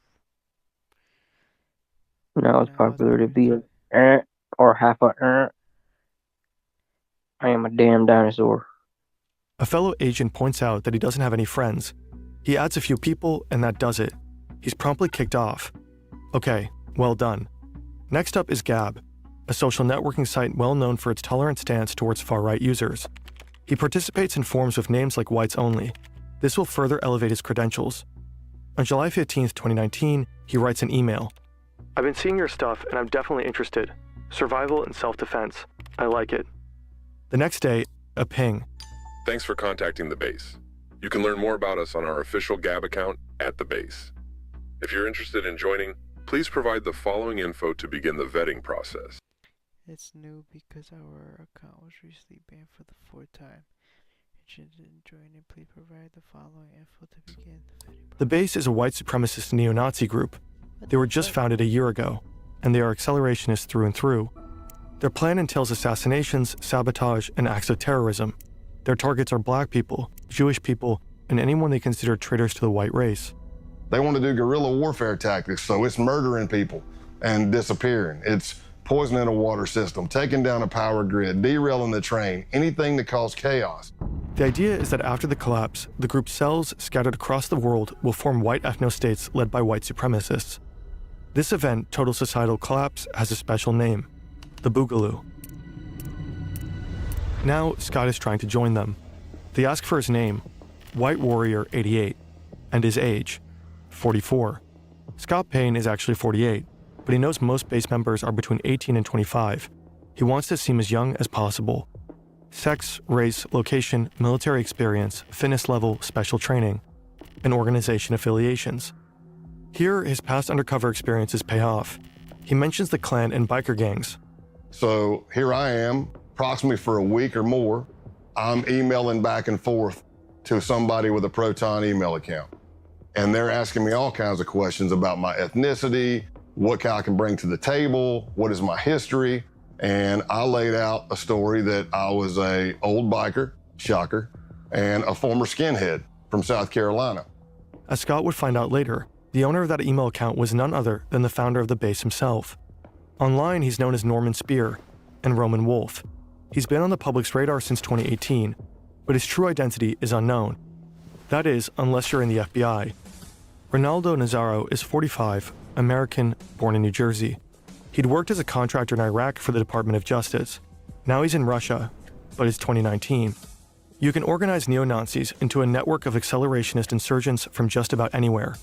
Now it's Now popular to be popular a or half a I am a damn dinosaur. A fellow agent points out that he doesn't have any friends. He adds a few people, and that does it. He's promptly kicked off. Okay, well done. Next up is Gab, a social networking site well known for its tolerant stance towards far-right users. He participates in forums with names like Whites Only. This will further elevate his credentials. On July 15, 2019, he writes an email. I've been seeing your stuff, and I'm definitely interested. Survival and self-defense. I like it. The next day, a ping. Thanks for contacting the base. You can learn more about us on our official Gab account at the base. If you're interested in joining, please provide the following info to begin the vetting process. It's new because our account was recently banned for the 4th time. Interested in joining, please provide the following info to begin the vetting process. The base is a white supremacist neo-Nazi group. They were just founded a year ago, and they are accelerationists through and through. Their plan entails assassinations, sabotage, and acts of terrorism. Their targets are black people, Jewish people, and anyone they consider traitors to the white race. They want to do guerrilla warfare tactics, so it's murdering people and disappearing. It's poisoning a water system, taking down a power grid, derailing the train, anything that causes chaos. The idea is that after the collapse, the group's cells scattered across the world will form white ethno-states led by white supremacists. This event, total societal collapse, has a special name, the Boogaloo. Now, Scott is trying to join them. They ask for his name, White Warrior 88, and his age, 44. Scott Payne is actually 48, but he knows most base members are between 18 and 25. He wants to seem as young as possible. Sex, race, location, military experience, fitness level, special training, and organization affiliations. Here, his past undercover experiences pay off. He mentions the Klan and biker gangs. So here I am, approximately for a week or more, I'm emailing back and forth to somebody with a Proton email account. And they're asking me all kinds of questions about my ethnicity, what I can bring to the table, what is my history. And I laid out a story that I was a old biker, shocker, and a former skinhead from South Carolina. As Scott would find out later, the owner of that email account was none other than the founder of the base himself. Online, he's known as Norman Spear and Roman Wolf. He's been on the public's radar since 2018, but his true identity is unknown. That is, unless you're in the FBI. Ronaldo Nazaro is 45, American, born in New Jersey. He'd worked as a contractor in Iraq for the Department of Justice. Now he's in Russia, but it's 2019. You can organize neo-Nazis into a network of accelerationist insurgents from just about anywhere.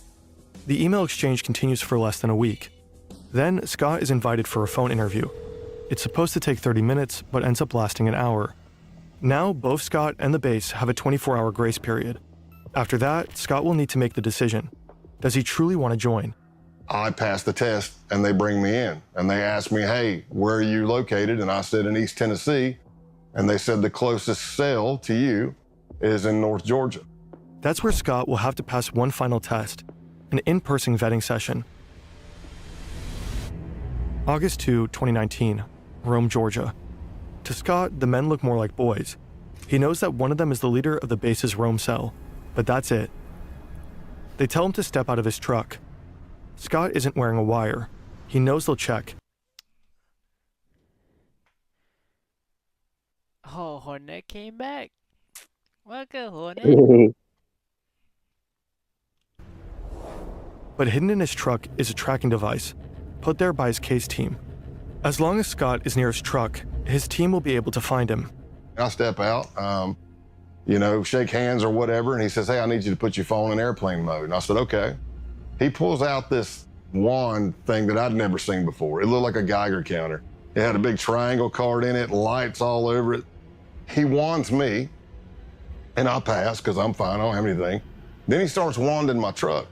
The email exchange continues for less than a week. Then, Scott is invited for a phone interview. It's supposed to take 30 minutes, but ends up lasting an hour. Now, both Scott and the base have a 24-hour grace period. After that, Scott will need to make the decision. Does he truly want to join? I passed the test and they bring me in and they asked me, hey, where are you located? And I said in East Tennessee. And they said the closest cell to you is in North Georgia. That's where Scott will have to pass one final test, an in-person vetting session. August 2, 2019, Rome, Georgia. To Scott, the men look more like boys. He knows that one of them is the leader of the base's Rome cell, but that's it. They tell him to step out of his truck. Scott isn't wearing a wire. He knows they'll check. Oh, Hornet came back. Welcome, Hornet. But hidden in his truck is a tracking device, put there by his case team. As long as Scott is near his truck, his team will be able to find him. I step out, shake hands or whatever, and he says, hey, I need you to put your phone in airplane mode. And I said, okay. He pulls out this wand thing that I'd never seen before. It looked like a Geiger counter. It had a big triangle card in it, lights all over it. He wands me, and I pass because I'm fine, I don't have anything. Then he starts wanding my truck.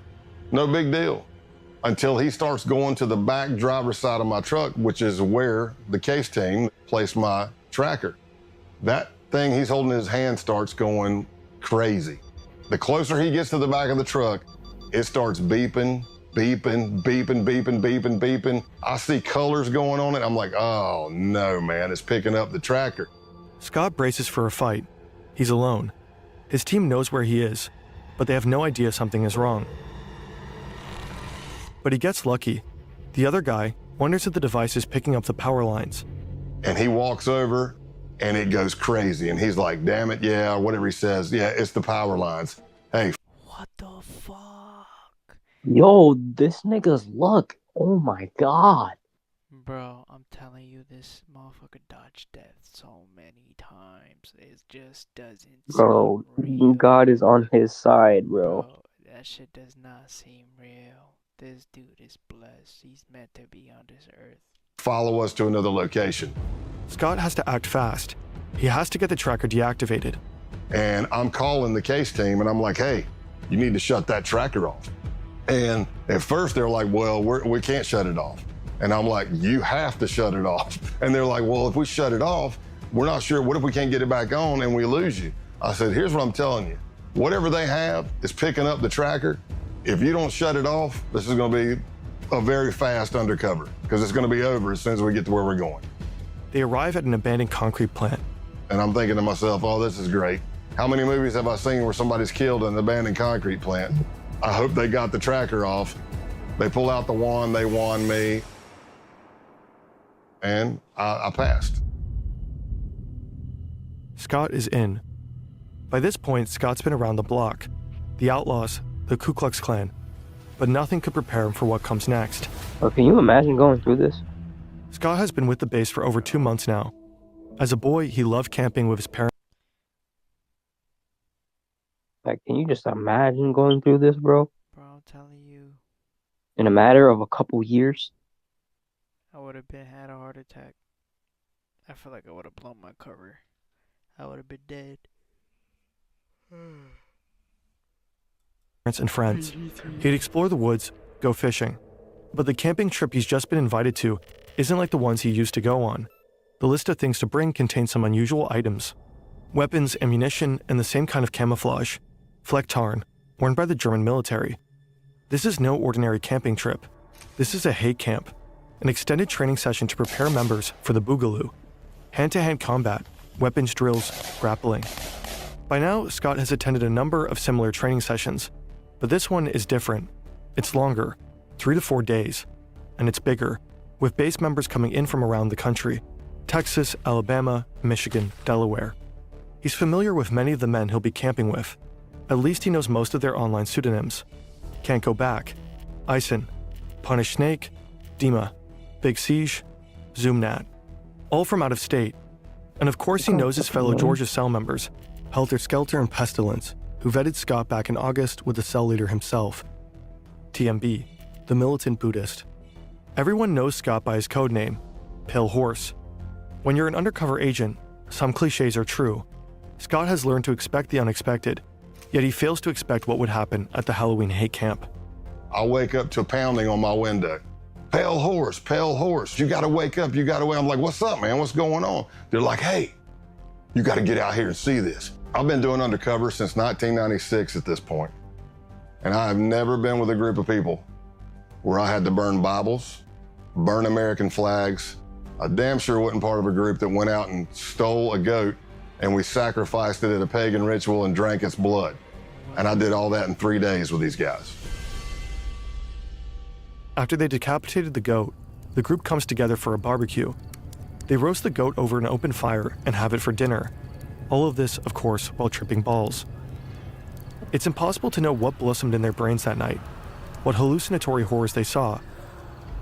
No big deal. Until he starts going to the back driver's side of my truck, which is where the case team placed my tracker. That thing he's holding in his hand starts going crazy. The closer he gets to the back of the truck, it starts beeping, beeping, beeping, beeping, beeping, beeping. I see colors going on it. I'm like, oh no, man, it's picking up the tracker. Scott braces for a fight. He's alone. His team knows where he is, but they have no idea something is wrong. But he gets lucky. The other guy wonders if the device is picking up the power lines. And he walks over and it goes crazy. And he's like, damn it, yeah, or whatever he says. Yeah, it's the power lines. Hey. What the fuck? Yo, this nigga's luck. Oh my God. Bro, I'm telling you, this motherfucker dodged death so many times. It just doesn't Bro, seem real. God is on his side, bro. That shit does not seem real. This dude is blessed. He's meant to be on this earth. follow us to another location. Scott has to act fast. He has to get the tracker deactivated. And I'm calling the case team and I'm like, hey, you need to shut that tracker off. And at first they're like, well, we can't shut it off. And I'm like, you have to shut it off. And they're like, well, if we shut it off, we're not sure. What if we can't get it back on and we lose you? I said, here's what I'm telling you. Whatever they have is picking up the tracker. If you don't shut it off, this is gonna be a very fast undercover because it's gonna be over as soon as we get to where we're going. They arrive at an abandoned concrete plant. And I'm thinking to myself, oh, this is great. How many movies have I seen where somebody's killed in an abandoned concrete plant? I hope they got the tracker off. They pull out the wand, they wand me, and I passed. Scott is in. By this point, Scott's been around the block, the outlaws, the Ku Klux Klan, but nothing could prepare him for what comes next. Oh, can you imagine going through this? Scott has been with the base for over 2 months now. As a boy, he loved camping with his parents. Like, can you just imagine going through this, bro? Bro, I'm telling you, In a matter of a couple years? I would have had a heart attack. I feel like I would have blown my cover. I would have been dead. And friends. He'd explore the woods, go fishing. But the camping trip he's just been invited to isn't like the ones he used to go on. The list of things to bring contains some unusual items. Weapons, ammunition, and the same kind of camouflage. Flecktarn, worn by the German military. This is no ordinary camping trip. This is a hate camp, an extended training session to prepare members for the Boogaloo. Hand-to-hand combat, weapons drills, grappling. By now, Scott has attended a number of similar training sessions, but this one is different. It's longer, 3 to 4 days, and it's bigger, with base members coming in from around the country: Texas, Alabama, Michigan, Delaware. He's familiar with many of the men he'll be camping with. At least he knows most of their online pseudonyms. Can't Go Back, Ison, Punish Snake, Dima, Big Siege, Zoomnat. All from out of state. And of course he knows his fellow Georgia cell members, Helter Skelter and Pestilence, who vetted Scott back in August with the cell leader himself. TMB, the militant Buddhist. Everyone knows Scott by his code name, Pale Horse. When you're an undercover agent, some cliches are true. Scott has learned to expect the unexpected, yet he fails to expect what would happen at the Halloween hate camp. I wake up to pounding on my window. Pale horse, you gotta wake up, you gotta wake up. I'm like, what's up, man, what's going on? They're like, hey, you gotta get out here and see this. I've been doing undercover since 1996 at this point. And I have never been with a group of people where I had to burn Bibles, burn American flags. I damn sure wasn't part of a group that went out and stole a goat and we sacrificed it at a pagan ritual and drank its blood. And I did all that in 3 days with these guys. After they decapitated the goat, the group comes together for a barbecue. They roast the goat over an open fire and have it for dinner. All of this, of course, while tripping balls. It's impossible to know what blossomed in their brains that night, what hallucinatory horrors they saw.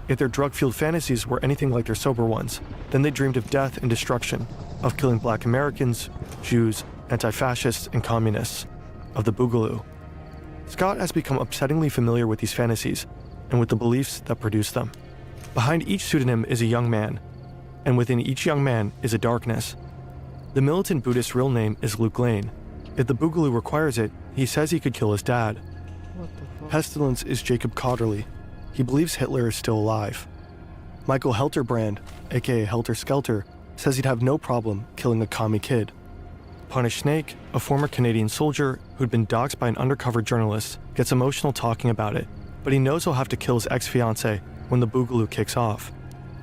If their drug-fueled fantasies were anything like their sober ones, then they dreamed of death and destruction, of killing Black Americans, Jews, anti-fascists, and communists, of the Boogaloo. Scott has become upsettingly familiar with these fantasies and with the beliefs that produce them. Behind each pseudonym is a young man, and within each young man is a darkness. The militant Buddhist's real name is Luke Lane. If the Boogaloo requires it, he says he could kill his dad. What the fuck? Pestilence is Jacob Cotterly. He believes Hitler is still alive. Michael Helterbrand, aka Helter Skelter, says he'd have no problem killing a commie kid. Punish Snake, a former Canadian soldier who'd been doxxed by an undercover journalist, gets emotional talking about it, but he knows he'll have to kill his ex-fiancée when the Boogaloo kicks off.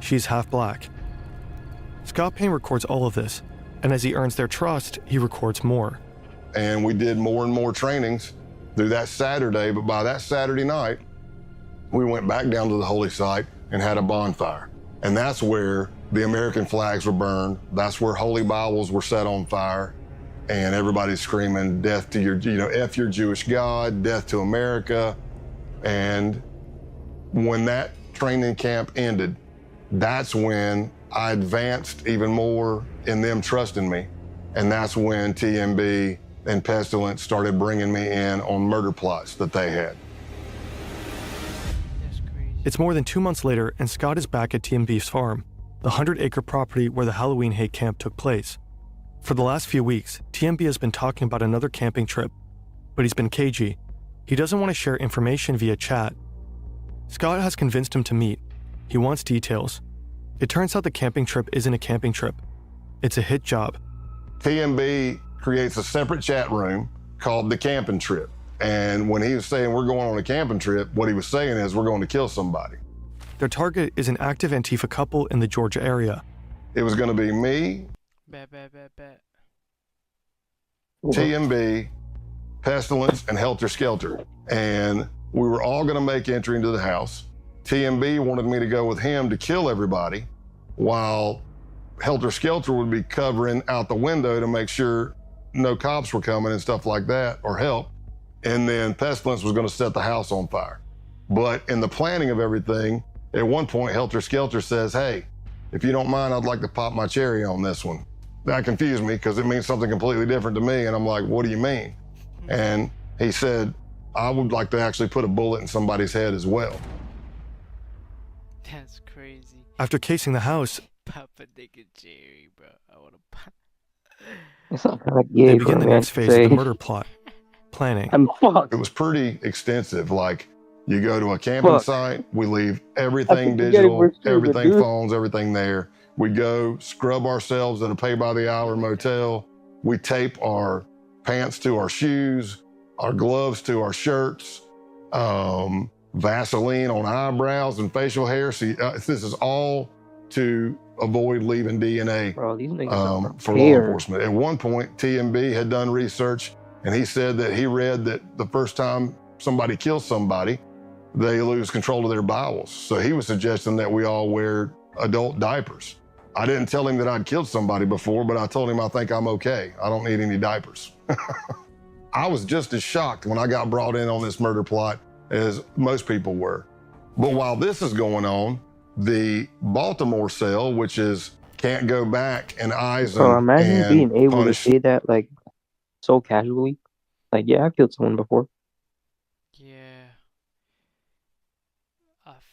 She's half black. Scott Payne records all of this, and as he earns their trust, he records more. And we did more and more trainings through that Saturday, but by that Saturday night, we went back down to the holy site and had a bonfire. And that's where the American flags were burned. That's where holy Bibles were set on fire. And everybody's screaming, death to your, F your Jewish God, death to America. And when that training camp ended, that's when I advanced even more in them trusting me. And that's when TMB and Pestilence started bringing me in on murder plots that they had. That's crazy. It's more than 2 months later, and Scott is back at TMB's farm, the 100-acre property where the Halloween hate camp took place. For the last few weeks, TMB has been talking about another camping trip, but he's been cagey. He doesn't want to share information via chat. Scott has convinced him to meet. He wants details. It turns out the camping trip isn't a camping trip. It's a hit job. TMB creates a separate chat room called the camping trip. And when he was saying we're going on a camping trip, what he was saying is we're going to kill somebody. Their target is an active Antifa couple in the Georgia area. It was going to be me, TMB, Pestilence, and Helter Skelter. And we were all going to make entry into the house. TMB wanted me to go with him to kill everybody, while Helter Skelter would be covering out the window to make sure no cops were coming and stuff like that, or help. And then Pestilence was going to set the house on fire. But in the planning of everything, at one point, Helter Skelter says, hey, if you don't mind, I'd like to pop my cherry on this one. That confused me because it means something completely different to me. And I'm like, what do you mean? And he said, I would like to actually put a bullet in somebody's head as well. That's crazy. After casing the house, Papa nigga Jerry, bro. I wanna pop. It's not kind of gay, they begin the man, next phase of the murder plot. Planning. I'm fucked. It was pretty extensive. Like, you go to a camping site, we leave everything digital, everything phones, everything there. We go scrub ourselves at a pay-by-the-hour motel. We tape our pants to our shoes, our gloves to our shirts, Vaseline on eyebrows and facial hair. See, this is all to avoid leaving DNA for law enforcement. At one point, TMB had done research, and he said that he read that the first time somebody kills somebody, they lose control of their bowels. So he was suggesting that we all wear adult diapers. I didn't tell him that I'd killed somebody before, but I told him I think I'm okay. I don't need any diapers. I was just as shocked when I got brought in on this murder plot as most people were. But while this is going on, the Baltimore cell, which is can't go back and eyes them. Bro, imagine and being able punish. to say that like so casually. Like, yeah, I killed someone before. Yeah.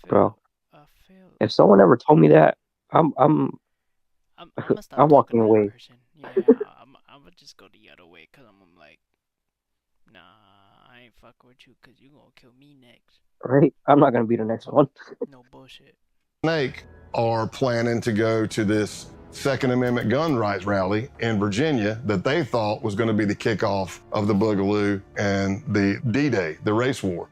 Bro, if someone ever told me that, I'm walking away. Yeah, I'm gonna just go the other way, cause I'm like, nah, I ain't fucking with you, cause you gonna kill me next. Right? I'm not gonna be the next one. No bullshit. Snake are planning to go to this Second Amendment gun rights rally in Virginia that they thought was going to be the kickoff of the Boogaloo and the D-Day, the race war.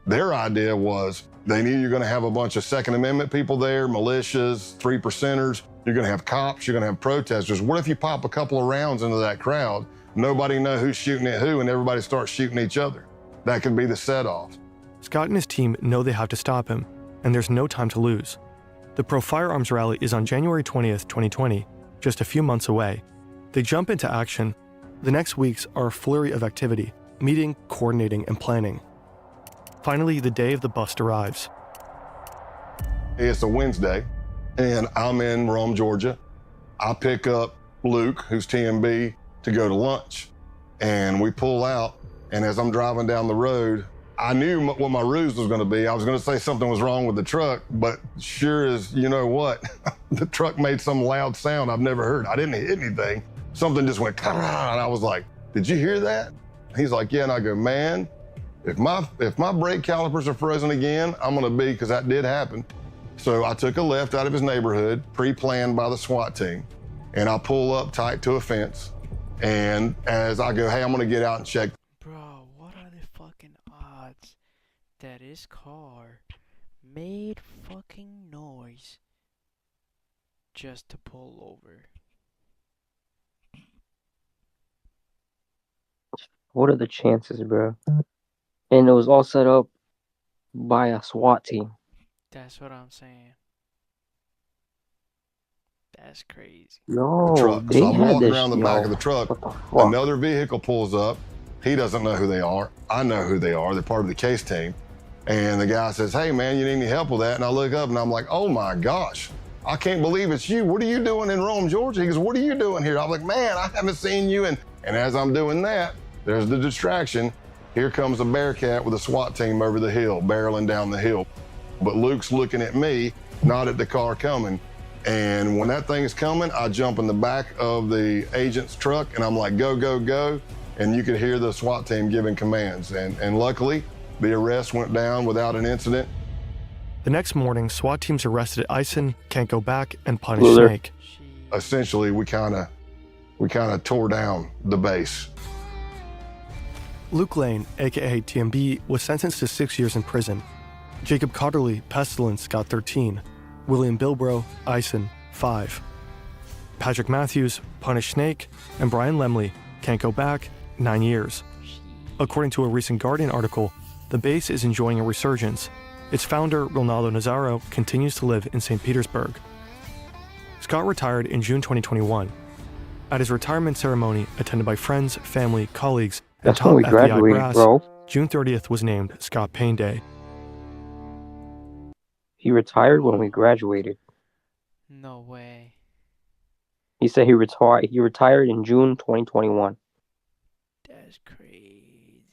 Their idea was they knew you're going to have a bunch of Second Amendment people there, militias, 3%ers. You're going to have cops, you're going to have protesters. What if you pop a couple of rounds into that crowd, nobody know who's shooting at who, and everybody starts shooting each other? That could be the set-off. Scott and his team know they have to stop him, and there's no time to lose. The pro-firearms rally is on January 20th, 2020, just a few months away. They jump into action. The next weeks are a flurry of activity, meeting, coordinating, and planning. Finally, the day of the bust arrives. It's a Wednesday, and I'm in Rome, Georgia. I pick up Luke, who's TMB, to go to lunch. And we pull out, and as I'm driving down the road, I knew what my ruse was going to be. I was going to say something was wrong with the truck, but sure as you know what, the truck made some loud sound I've never heard. I didn't hit anything. Something just went, and I was like, did you hear that? He's like, yeah, and I go, man, if my brake calipers are frozen again, I'm going to be, because that did happen. So I took a left out of his neighborhood, pre-planned by the SWAT team, and I pull up tight to a fence. And as I go, hey, I'm going to get out and check. Bro, what are the fucking odds that his car made fucking noise just to pull over? What are the chances, bro? And it was all set up by a SWAT team. That's what I'm saying. That's crazy. No, Truck. they So I'm had walking this, around the back of the truck. Another vehicle pulls up. He doesn't know who they are. I know who they are. They're part of the case team. And the guy says, hey, man, you need any help with that? And I look up and I'm like, oh my gosh, I can't believe it's you. What are you doing in Rome, Georgia? He goes, what are you doing here? I'm like, man, I haven't seen you. And as I'm doing that, there's the distraction. Here comes a Bearcat with a SWAT team over the hill, barreling down the hill. But Luke's looking at me, not at the car coming. And when that thing's coming, I jump in the back of the agent's truck and I'm like, go, go, go. And you could hear the SWAT team giving commands. And luckily, the arrest went down without an incident. The next morning, SWAT teams arrested Eisen, Can't Go Back, and Punish Ruler. Snake. Essentially, we kind of tore down the base. Luke Lane, aka TMB, was sentenced to 6 years in prison. Jacob Cotterly, Pestilence, got 13. William Bilbro, Eisen, 5. Patrick Matthews, Punish Snake, and Brian Lemley, Can't Go Back, 9 years. According to a recent Guardian article, the base is enjoying a resurgence. Its founder, Ronaldo Nazaro, continues to live in St. Petersburg. Scott retired in June 2021. At his retirement ceremony, attended by friends, family, colleagues, and That's top when we FBI graduated, brass, bro. June 30th was named Scott Payne Day. He retired when we graduated. No way. He said he retired in June 2021. That's crazy.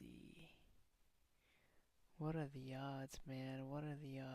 What are the odds, man? What are the odds?